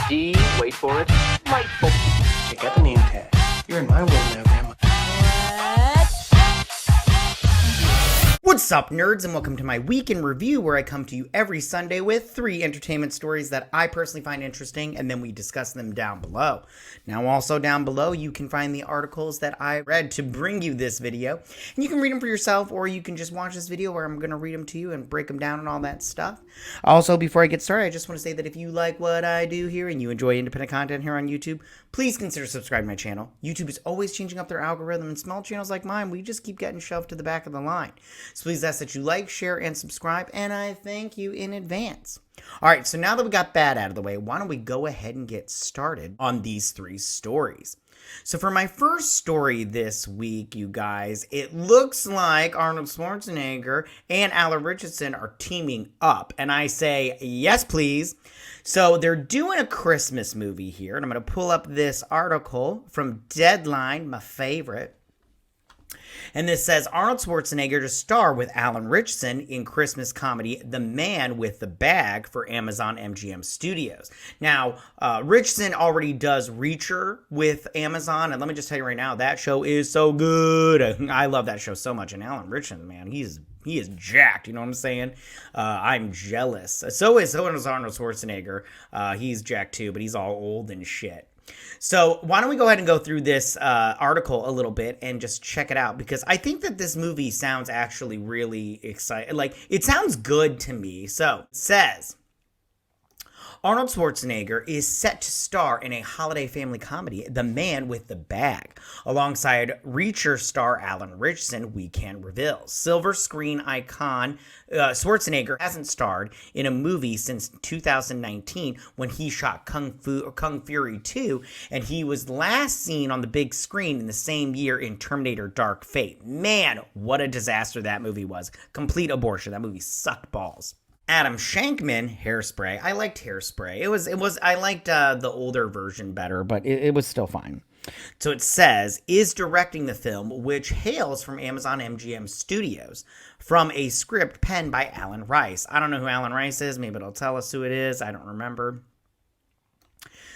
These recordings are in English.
D, wait for it, delightful. Check out the name tag. You're in my world now, Grandma. What's up, nerds, and welcome to my week in review, where I come to you every Sunday with 3 entertainment stories that I personally find interesting, and then we discuss them down below. Now, also down below, you can find the articles that I read to bring you this video, and you can read them for yourself, or you can just watch this video where I'm going to read them to you and break them down and all that stuff. Also, before I get started, I just want to say that if you like what I do here and you enjoy independent content here on YouTube, please consider subscribing to my channel. YouTube is always changing up their algorithm, and small channels like mine, we just keep getting shoved to the back of the line. So please ask that you like, share, and subscribe, and I thank you in advance. Alright, so now that we got that out of the way, why don't we go ahead and get started on these 3 stories. So for my first story this week, you guys, it looks like Arnold Schwarzenegger and Alan Richardson are teaming up, and I say, yes please. So they're doing a Christmas movie here, and I'm going to pull up this article from Deadline, my favorite. And this says, Arnold Schwarzenegger to star with Alan Richardson in Christmas comedy The Man with the Bag for Amazon MGM Studios. Now, Richardson already does Reacher with Amazon, and let me just tell you right now, that show is so good. I love that show so much, and Alan Richardson, man, he is jacked, you know what I'm saying? I'm jealous. So is Arnold Schwarzenegger. He's jacked too, but he's all old and shit. So why don't we go ahead and go through this article a little bit and just check it out, because I think that this movie sounds actually really exciting. Like, it sounds good to me. So it says, Arnold Schwarzenegger is set to star in a holiday family comedy, The Man with the Bag, alongside Reacher star Alan Richardson, weekend reveals. Silver screen icon Schwarzenegger hasn't starred in a movie since 2019 when he shot Kung Fury 2, and he was last seen on the big screen in the same year in Terminator Dark Fate. Man, what a disaster that movie was. Complete abortion. That movie sucked balls. Adam Shankman, Hairspray. I liked Hairspray. I liked the older version better, but it was still fine. So it says, is directing the film, which hails from Amazon MGM Studios, from a script penned by Alan Rice. I don't know who Alan Rice is. Maybe it'll tell us who it is. I don't remember.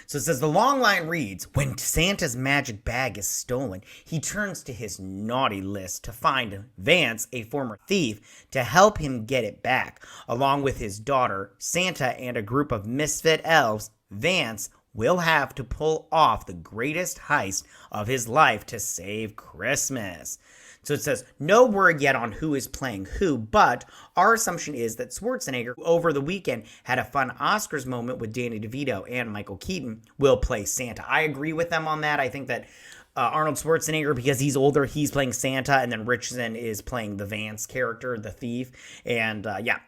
So it says, the long line reads, when Santa's magic bag is stolen, he turns to his naughty list to find Vance, a former thief, to help him get it back. Along with his daughter, Santa, and a group of misfit elves, Vance will have to pull off the greatest heist of his life to save Christmas. So it says, no word yet on who is playing who, but our assumption is that Schwarzenegger, who over the weekend had a fun Oscars moment with Danny DeVito and Michael Keaton, will play Santa. I agree with them on that. I think that Arnold Schwarzenegger, because he's older, he's playing Santa, and then Richardson is playing the Vance character, the thief, and yeah.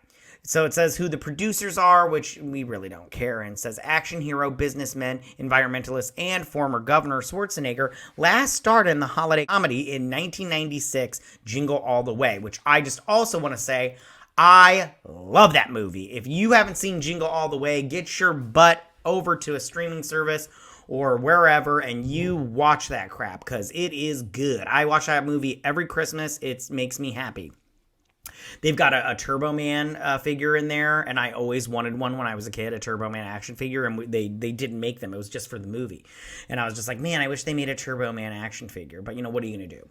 So it says who the producers are, which we really don't care, and it says action hero, businessman, environmentalist, and former governor Schwarzenegger last starred in the holiday comedy in 1996, Jingle All the Way, which I just also want to say, I love that movie. If you haven't seen Jingle All the Way, get your butt over to a streaming service or wherever, and you watch that crap, because it is good. I watch that movie every Christmas. It makes me happy. They've got a Turbo Man figure in there, and I always wanted one when I was a kid, a Turbo Man action figure, and they didn't make them. It was just for the movie. And I was just like, man, I wish they made a Turbo Man action figure. But, you know, what are you going to do?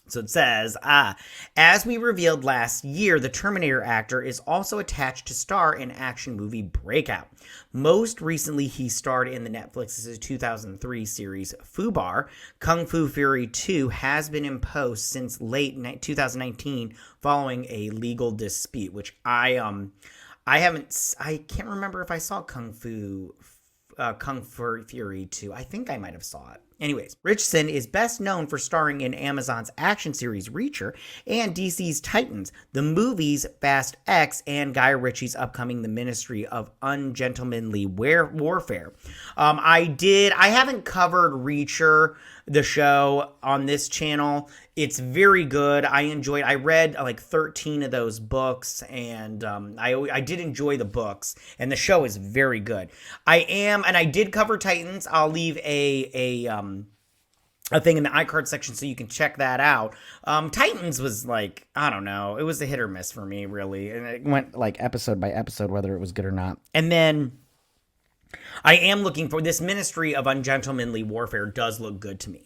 So it says, as we revealed last year, the Terminator actor is also attached to star in action movie Breakout. Most recently, he starred in the Netflix's 2003 series Fubar. Kung Fu Fury 2 has been in post since late 2019 following a legal dispute, which I can't remember if I saw Kung Fu Fury 2. I think I might have saw it. Anyways, Richardson is best known for starring in Amazon's action series Reacher and DC's Titans, the movies Fast X, and Guy Ritchie's upcoming The Ministry of Ungentlemanly Warfare. I haven't covered Reacher, the show, on this channel. It's very good. I read like 13 of those books, and I did enjoy the books, and the show is very good. I did cover Titans. I'll leave a thing in the iCard section so you can check that out. Titans was like, I don't know, it was a hit or miss for me, really, and it went like episode by episode whether it was good or not. And then I am looking for this Ministry of Ungentlemanly Warfare does look good to me.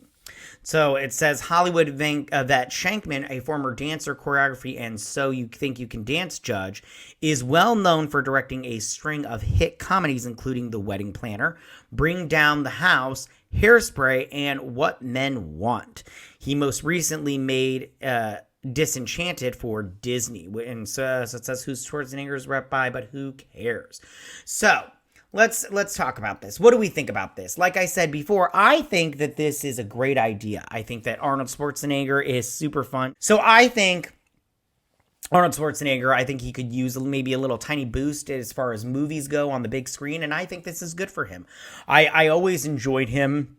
So it says Hollywood vet Shankman, a former dancer, choreography, and So You Think You Can Dance judge, is well known for directing a string of hit comedies, including The Wedding Planner, Bring Down the House, Hairspray, and What Men Want. He most recently made Disenchanted for Disney. And so it says who Schwarzenegger is rep by, but who cares? So Let's talk about this. What do we think about this? Like I said before, I think that this is a great idea. I think that Arnold Schwarzenegger is super fun. So I think Arnold Schwarzenegger, I think he could use maybe a little tiny boost as far as movies go on the big screen, and I think this is good for him. I always enjoyed him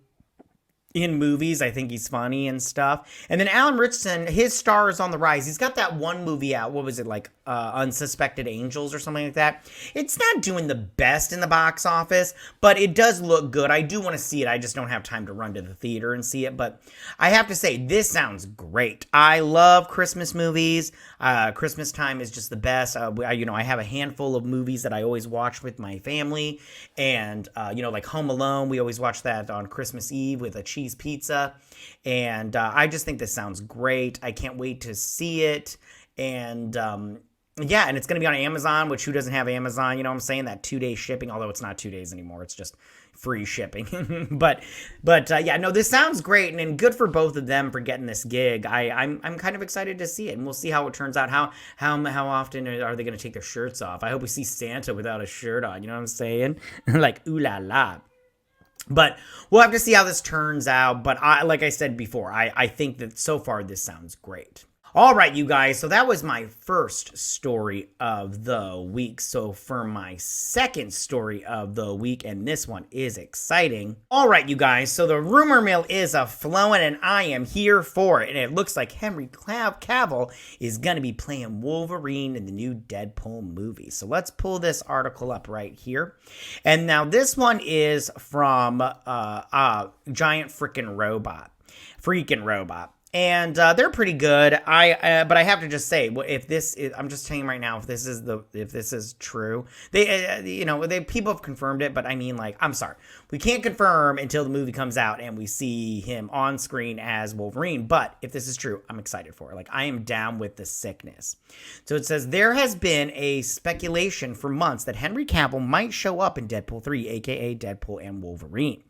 in movies. I think he's funny and stuff. And then Alan Ritchson, his star is on the rise. He's got that one movie out. What was it, like Unsuspected Angels or something like that? It's not doing the best in the box office, but it does look good. I do want to see it. I just don't have time to run to the theater and see it. But I have to say, this sounds great. I love Christmas movies. Christmas time is just the best. I have a handful of movies that I always watch with my family. And, like Home Alone, we always watch that on Christmas Eve with a cheese pizza. And I just think this sounds great. I can't wait to see it. And and it's going to be on Amazon, which who doesn't have Amazon? You know what I'm saying? That 2-day shipping, although it's not 2 days anymore. It's just free shipping. but this sounds great, and good for both of them for getting this gig. I'm kind of excited to see it, and we'll see how it turns out. How often are they going to take their shirts off? I hope we see Santa without a shirt on. You know what I'm saying? Like, ooh la la. But we'll have to see how this turns out. But like I said before, I think that so far this sounds great. All right, you guys. So that was my first story of the week. So for my second story of the week, and this one is exciting. All right, you guys. So the rumor mill is a-flowing, and I am here for it. And it looks like Henry Cavill is going to be playing Wolverine in the new Deadpool movie. So let's pull this article up right here. And now this one is from Giant Freaking Robot. And they're pretty good. But I have to just say, if this is, I'm just telling you right now, if this is true, they people have confirmed it. But I mean, like, I'm sorry, we can't confirm until the movie comes out and we see him on screen as Wolverine. But if this is true, I'm excited for it. Like, I am down with the sickness. So it says there has been a speculation for months that Henry Cavill might show up in Deadpool 3, aka Deadpool and Wolverine,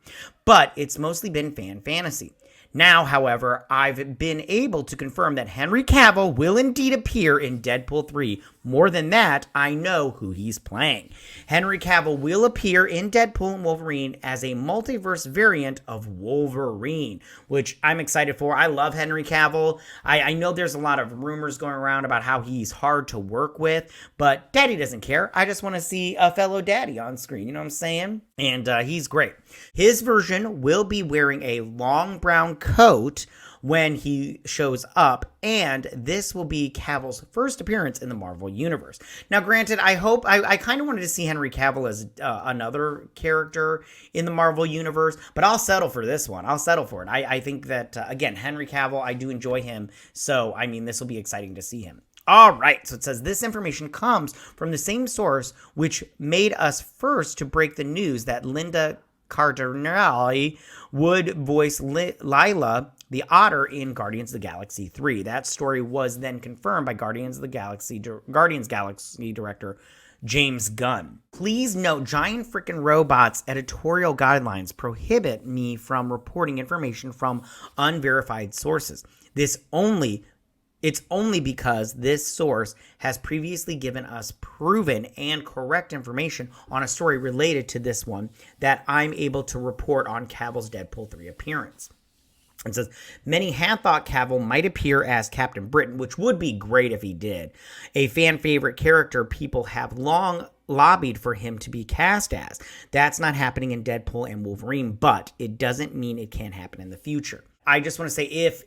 but it's mostly been fan fantasy. Now, however, I've been able to confirm that Henry Cavill will indeed appear in Deadpool 3. More than that, I know who he's playing. Henry Cavill will appear in Deadpool and Wolverine as a multiverse variant of Wolverine, which I'm excited for. I love Henry Cavill. I know there's a lot of rumors going around about how he's hard to work with, but Daddy doesn't care. I just want to see a fellow daddy on screen, you know what I'm saying? And he's great. His version will be wearing a long brown coat when he shows up, and this will be Cavill's first appearance in the Marvel Universe. Now, granted, I kind of wanted to see Henry Cavill as another character in the Marvel Universe, but I'll settle for this one. I'll settle for it. I think that, again, Henry Cavill, I do enjoy him, so, I mean, this will be exciting to see him. All right, so it says this information comes from the same source which made us first to break the news that Linda Cardinale would voice Lila the Otter in Guardians of the Galaxy 3. That story was then confirmed by Guardians Galaxy director James Gunn. Please note, Giant Freaking Robot's editorial guidelines prohibit me from reporting information from unverified sources. It's only because this source has previously given us proven and correct information on a story related to this one that I'm able to report on Cavill's Deadpool 3 appearance. It says, many had thought Cavill might appear as Captain Britain, which would be great if he did. A fan favorite character people have long lobbied for him to be cast as. That's not happening in Deadpool and Wolverine, but it doesn't mean it can't happen in the future. I just want to say if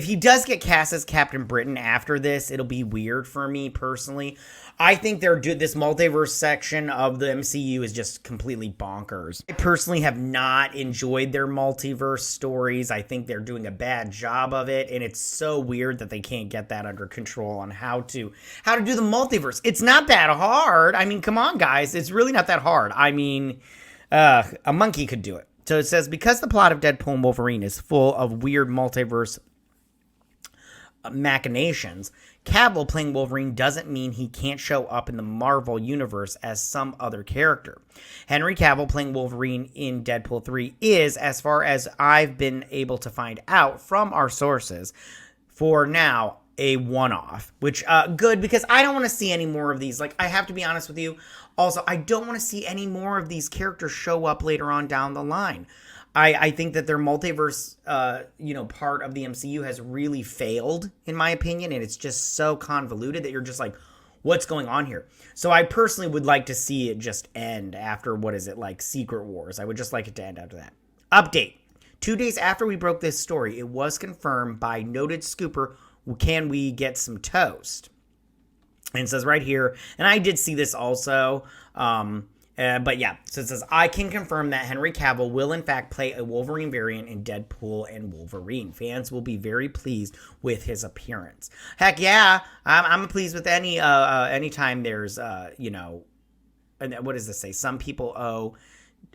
he does get cast as Captain Britain after this, it'll be weird for me personally. I think this multiverse section of the MCU is just completely bonkers. I personally have not enjoyed their multiverse stories. I think they're doing a bad job of it, and it's so weird that they can't get that under control on how to do the multiverse. It's not that hard. I mean, come on, guys. It's really not that hard. I mean, a monkey could do it. So it says, because the plot of Deadpool and Wolverine is full of weird multiverse machinations, Cavill playing Wolverine doesn't mean he can't show up in the Marvel universe as some other character. Henry Cavill playing Wolverine in Deadpool 3 is, as far as I've been able to find out from our sources, for now, a one-off, which good, because I don't want to see any more of these. Like, I have to be honest with you. Also, I don't want to see any more of these characters show up later on down the line. I think that their multiverse, part of the MCU has really failed, in my opinion, and it's just so convoluted that you're just like, what's going on here? So I personally would like to see it just end after, Secret Wars. I would just like it to end after that. Update. 2 days after we broke this story, it was confirmed by noted scooper, can we get some toast? And it says right here, and I did see this also, but yeah, so it says, I can confirm that Henry Cavill will in fact play a Wolverine variant in Deadpool and Wolverine. Fans will be very pleased with his appearance. Heck yeah, I'm pleased with anytime there's, what does this say? Some people owe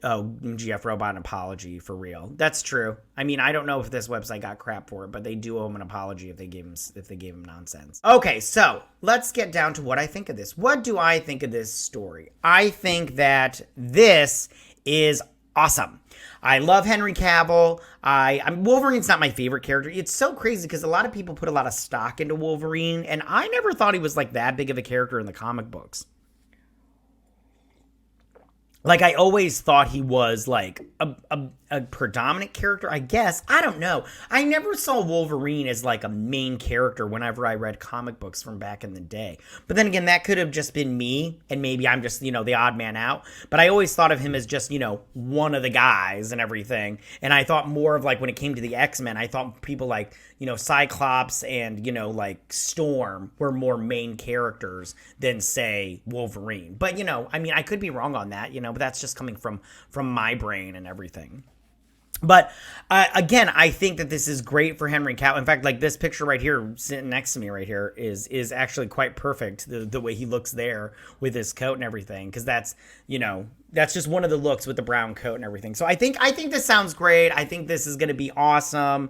GF Robot an apology, for real. That's true. I mean, I don't know if this website got crap for it, but they do owe him an apology if they gave him nonsense. Okay, so let's get down to what I think of this. What do I think of this story? I think that this is awesome. I love Henry Cavill. Wolverine's not my favorite character. It's so crazy because a lot of people put a lot of stock into Wolverine, and I never thought he was like that big of a character in the comic books. Like, I always thought he was, like, a predominant character, I guess. I don't know. I never saw Wolverine as, like, a main character whenever I read comic books from back in the day. But then again, that could have just been me, and maybe I'm just, the odd man out. But I always thought of him as just, one of the guys and everything. And I thought more of, like, when it came to the X-Men, I thought people like, Cyclops and, like, Storm were more main characters than, say, Wolverine. But, I could be wrong on that, but that's just coming from my brain and everything. But again, I think that this is great for Henry Cavill. In fact, like this picture right here, sitting next to me right here, is actually quite perfect. The way he looks there with his coat and everything, because that's just one of the looks with the brown coat and everything. So I think this sounds great. I think this is going to be awesome.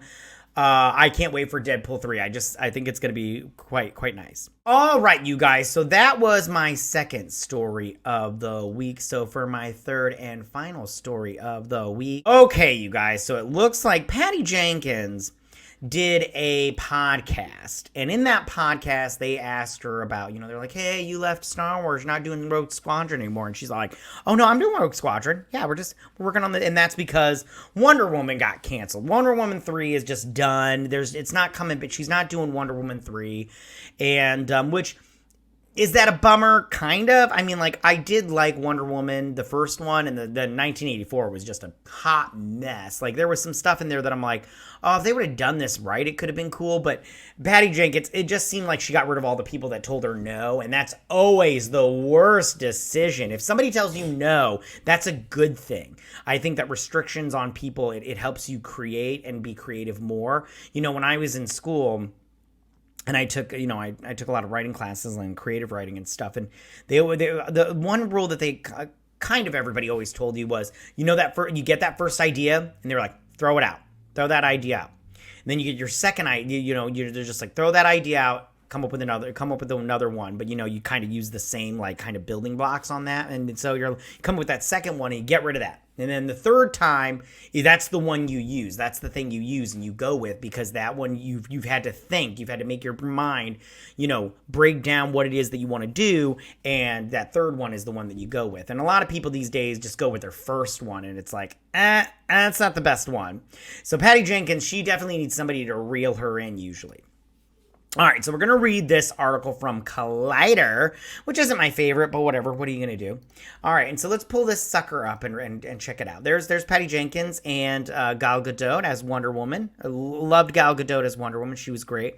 I can't wait for Deadpool 3. I think it's going to be quite nice. All right, you guys. So that was my second story of the week. So for my third and final story of the week. Okay, you guys. So it looks like Patty Jenkins did a podcast, and in that podcast they asked her about, they're like, hey, you left Star Wars, you're not doing Rogue Squadron anymore, and she's like, oh no, I'm doing Rogue Squadron, yeah, we're working on and that's because Wonder Woman got canceled. Wonder Woman 3 is just done. It's not coming, but she's not doing Wonder Woman 3, and which is that a bummer? Kind of. I mean, like, I did like Wonder Woman, the first one, and the 1984 was just a hot mess. Like, there was some stuff in there that I'm like, oh, if they would have done this right, it could have been cool. But Patty Jenkins, it just seemed like she got rid of all the people that told her no, and that's always the worst decision. If somebody tells you no, that's a good thing. I think that restrictions on people, it helps you create and be creative more. When I was in school, and I took, I took a lot of writing classes and creative writing and stuff. And the one rule that they kind of everybody always told you was, that you get that first idea, and they're like, throw it out, throw that idea out. And then you get your second idea, they're just like, throw that idea out, come up with another one. But, you kind of use the same, like, kind of building blocks on that. And so you come up with that second one and you get rid of that. And then the third time, that's the one you use. That's the thing you use and you go with, because that one you've had to think. You've had to make your mind, break down what it is that you want to do. And that third one is the one that you go with. And a lot of people these days just go with their first one. And it's like, that's not the best one. So Patty Jenkins, she definitely needs somebody to reel her in usually. All right, so we're going to read this article from Collider, which isn't my favorite, but whatever. What are you going to do? All right, and so let's pull this sucker up and check it out. There's Patty Jenkins and Gal Gadot as Wonder Woman. I loved Gal Gadot as Wonder Woman. She was great.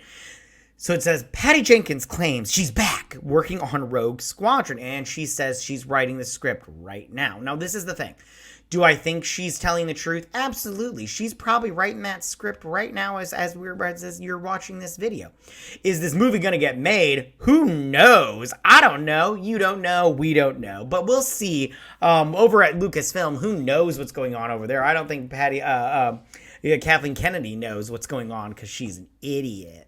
So it says, Patty Jenkins claims she's back working on Rogue Squadron, and she says she's writing the script right now. Now, this is the thing. Do I think she's telling the truth? Absolutely. She's probably writing that script right now as you're watching this video. Is this movie going to get made? Who knows? I don't know. You don't know. We don't know. But we'll see. Over at Lucasfilm, who knows what's going on over there? I don't think Kathleen Kennedy knows what's going on because she's an idiot.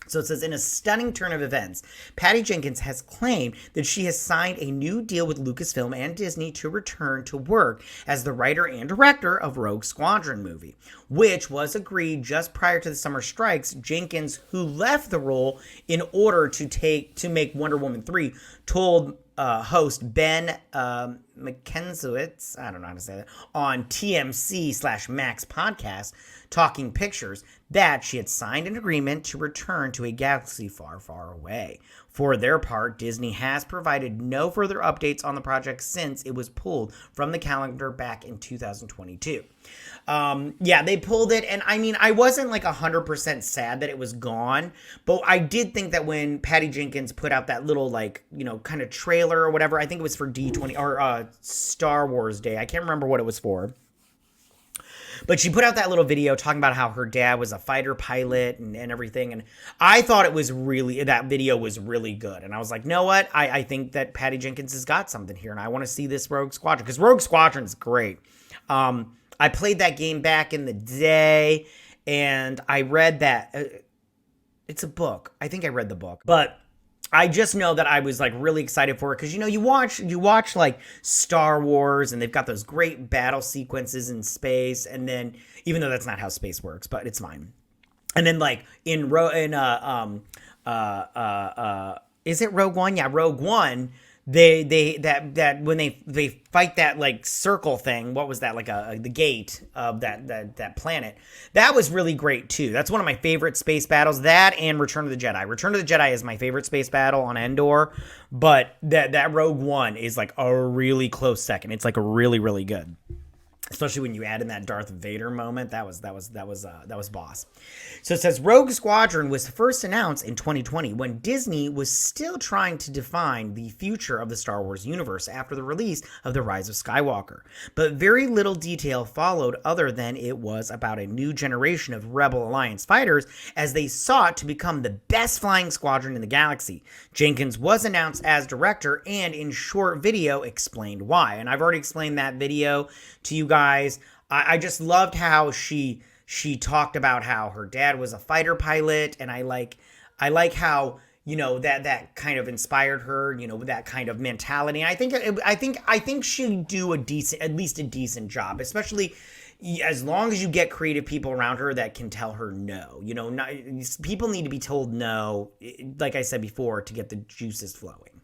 So it says, in a stunning turn of events, Patty Jenkins has claimed that she has signed a new deal with Lucasfilm and Disney to return to work as the writer and director of Rogue Squadron movie, which was agreed just prior to the summer strikes. Jenkins, who left the role in order to make Wonder Woman 3, told host Ben McKenziewicz, I don't know how to say that, on TMC/Max podcast, Talking Pictures, that she had signed an agreement to return to a galaxy far, far away. For their part, Disney has provided no further updates on the project since it was pulled from the calendar back in 2022. Yeah, they pulled it, and I mean, I wasn't like 100% sad that it was gone, but I did think that when Patty Jenkins put out that little, like, you know, kind of trailer or whatever, I think it was for D20 or Star Wars Day. I can't remember what it was for. But she put out that little video talking about how her dad was a fighter pilot and everything. And I thought that video was really good. And I was like, know what? I think that Patty Jenkins has got something here. And I want to see this Rogue Squadron, because Rogue Squadron is great. I played that game back in the day, and I read that. It's a book. I think I read the book. But I just know that I was like really excited for it because, you know, you watch like Star Wars, and they've got those great battle sequences in space, and then, even though that's not how space works, but it's fine. And then like is it Rogue One? Yeah, Rogue One. That when they fight that like circle thing, what was that, like the gate of that planet? That was really great too. That's one of my favorite space battles. That and Return of the Jedi. Return of the Jedi is my favorite space battle on Endor, but that Rogue One is like a really close second. It's like a really, really good. Especially when you add in that Darth Vader moment, that was boss. So it says Rogue Squadron was first announced in 2020 when Disney was still trying to define the future of the Star Wars universe after the release of The Rise of Skywalker. But very little detail followed other than it was about a new generation of Rebel Alliance fighters as they sought to become the best flying squadron in the galaxy. Jenkins was announced as director and in short video explained why. And I've already explained that video to you guys. I just loved how she talked about how her dad was a fighter pilot, and I like how, you know, that kind of inspired her, you know, with that kind of mentality. And I think she'd do at least a decent job, especially as long as you get creative people around her that can tell her no. You know, people need to be told no, like I said before, to get the juices flowing.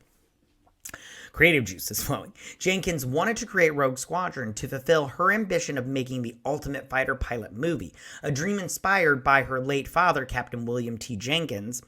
Creative juices flowing. Jenkins wanted to create Rogue Squadron to fulfill her ambition of making the ultimate fighter pilot movie, a dream inspired by her late father, Captain William T. Jenkins,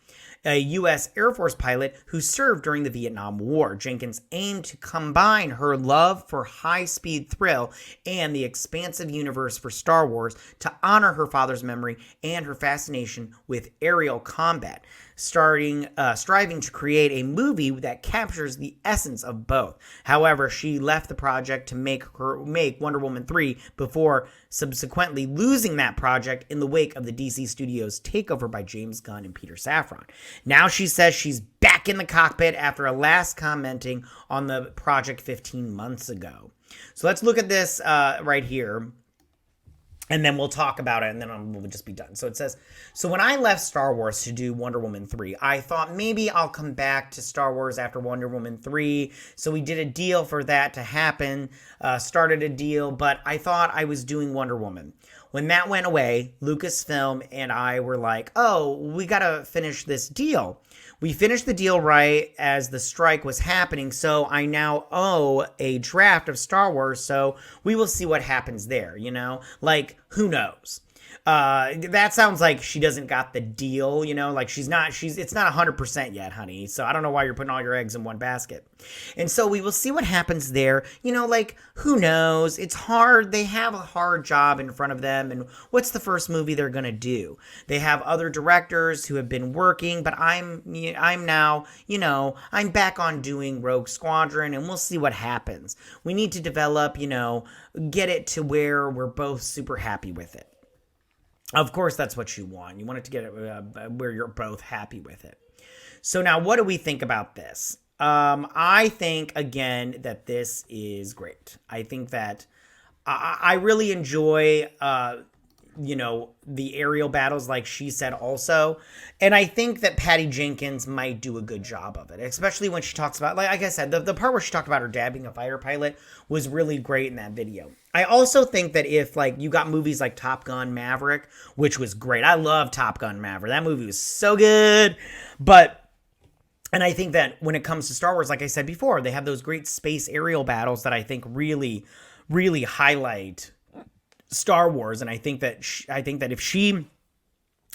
a U.S. Air Force pilot who served during the Vietnam War. Jenkins aimed to combine her love for high-speed thrill and the expansive universe for Star Wars to honor her father's memory and her fascination with aerial combat, striving to create a movie that captures the essence of both. However, she left the project to make Wonder Woman 3 before subsequently losing that project in the wake of the DC Studios takeover by James Gunn and Peter Safran. Now she says she's back in the cockpit after last commenting on the project 15 months ago. So let's look at this right here. And then we'll talk about it, and then we'll just be done. So it says, so when I left Star Wars to do Wonder Woman 3, I thought maybe I'll come back to Star Wars after Wonder Woman 3. So we did a deal for that to happen, started a deal, but I thought I was doing Wonder Woman. When that went away, Lucasfilm and I were like, oh, we got to finish this deal. We finished the deal right as the strike was happening, so I now owe a draft of Star Wars, so we will see what happens there, you know? Like, who knows? That sounds like she doesn't got the deal, you know, like it's not 100% yet, honey. So I don't know why you're putting all your eggs in one basket. And so we will see what happens there. You know, like, who knows? It's hard. They have a hard job in front of them. And what's the first movie they're going to do? They have other directors who have been working, but I'm now, you know, I'm back on doing Rogue Squadron, and we'll see what happens. We need to develop, you know, get it to where we're both super happy with it. Of course, that's what you want. You want it to get it where you're both happy with it. So now, what do we think about this? I think, again, that this is great. I think that I really enjoy, you know, the aerial battles, like she said also. And I think that Patty Jenkins might do a good job of it, especially when she talks about, like I said, the part where she talked about her dad being a fighter pilot was really great in that video. I also think that if, like, you got movies like Top Gun Maverick, which was great. I love Top Gun Maverick. That movie was so good. And I think that when it comes to Star Wars, like I said before, they have those great space aerial battles that I think really, really highlight Star Wars. And I think that if she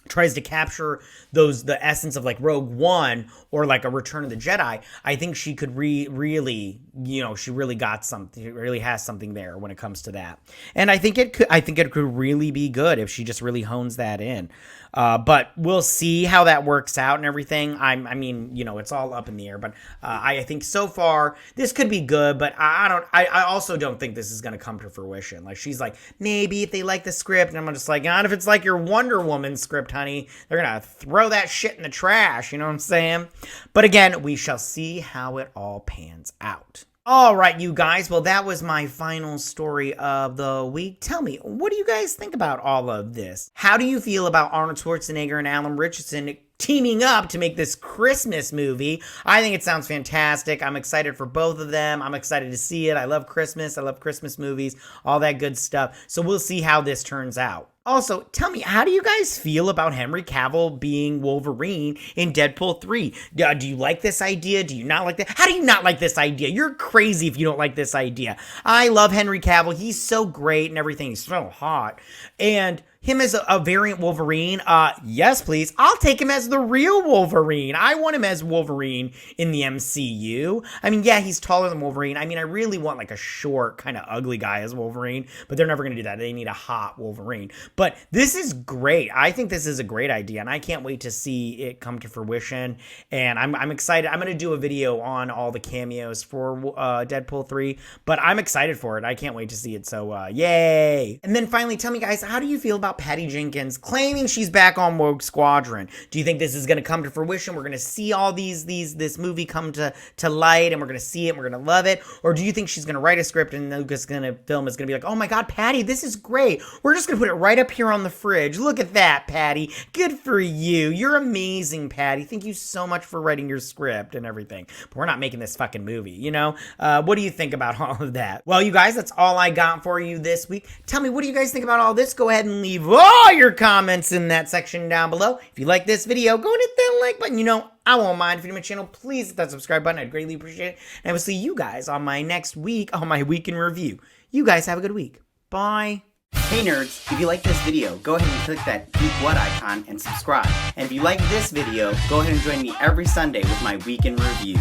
tries to capture the essence of like Rogue One or like a Return of the Jedi, I think she could really, you know, she really got something, really has something there when it comes to that. And I think it could really be good if she just really hones that in. But we'll see how that works out and everything. I mean, you know, it's all up in the air, but I think so far this could be good, but I also don't think this is going to come to fruition. Like, she's like, maybe if they like the script, and I'm just like, not if it's like your Wonder Woman script, honey, they're going to throw that shit in the trash. You know what I'm saying? But again, we shall see how it all pans out. All right, you guys. Well, that was my final story of the week. Tell me, what do you guys think about all of this? How do you feel about Arnold Schwarzenegger and Alan Richardson teaming up to make this Christmas movie? I think it sounds fantastic. I'm excited for both of them. I'm excited to see it. I love Christmas. I love Christmas movies, all that good stuff. So we'll see how this turns out. Also, tell me, how do you guys feel about Henry Cavill being Wolverine in Deadpool 3? Do you like this idea? Do you not like that? How do you not like this idea? You're crazy if you don't like this idea. I love Henry Cavill. He's so great and everything. He's so hot. And him as a variant Wolverine, yes, please. I'll take him as the real Wolverine. I want him as Wolverine in the MCU. I mean, yeah, he's taller than Wolverine. I mean, I really want like a short, kind of ugly guy as Wolverine, but they're never going to do that. They need a hot Wolverine. But this is great. I think this is a great idea, and I can't wait to see it come to fruition. And I'm excited. I'm going to do a video on all the cameos for Deadpool 3, but I'm excited for it. I can't wait to see it. So, yay. And then finally, tell me, guys, how do you feel about Patty Jenkins claiming she's back on Rogue Squadron? Do you think this is going to come to fruition? We're going to see all this movie come to light, and we're going to see it, and we're going to love it? Or do you think she's going to write a script and Lucas film is going to be like, oh my God, Patty, this is great. We're just going to put it right up here on the fridge. Look at that, Patty. Good for you. You're amazing, Patty. Thank you so much for writing your script and everything. But we're not making this fucking movie, you know? What do you think about all of that? Well, you guys, that's all I got for you this week. Tell me, what do you guys think about all this? Go ahead and leave all your comments in that section down below. If you like this video, go and hit that like button. You know, I won't mind. If you're new to my channel, please hit that subscribe button. I'd greatly appreciate it. And I will see you guys on my next week, on my week in review. You guys have a good week. Bye. Hey nerds, if you like this video, go ahead and click that Geek What icon and subscribe. And if you like this video, go ahead and join me every Sunday with my Week in Review.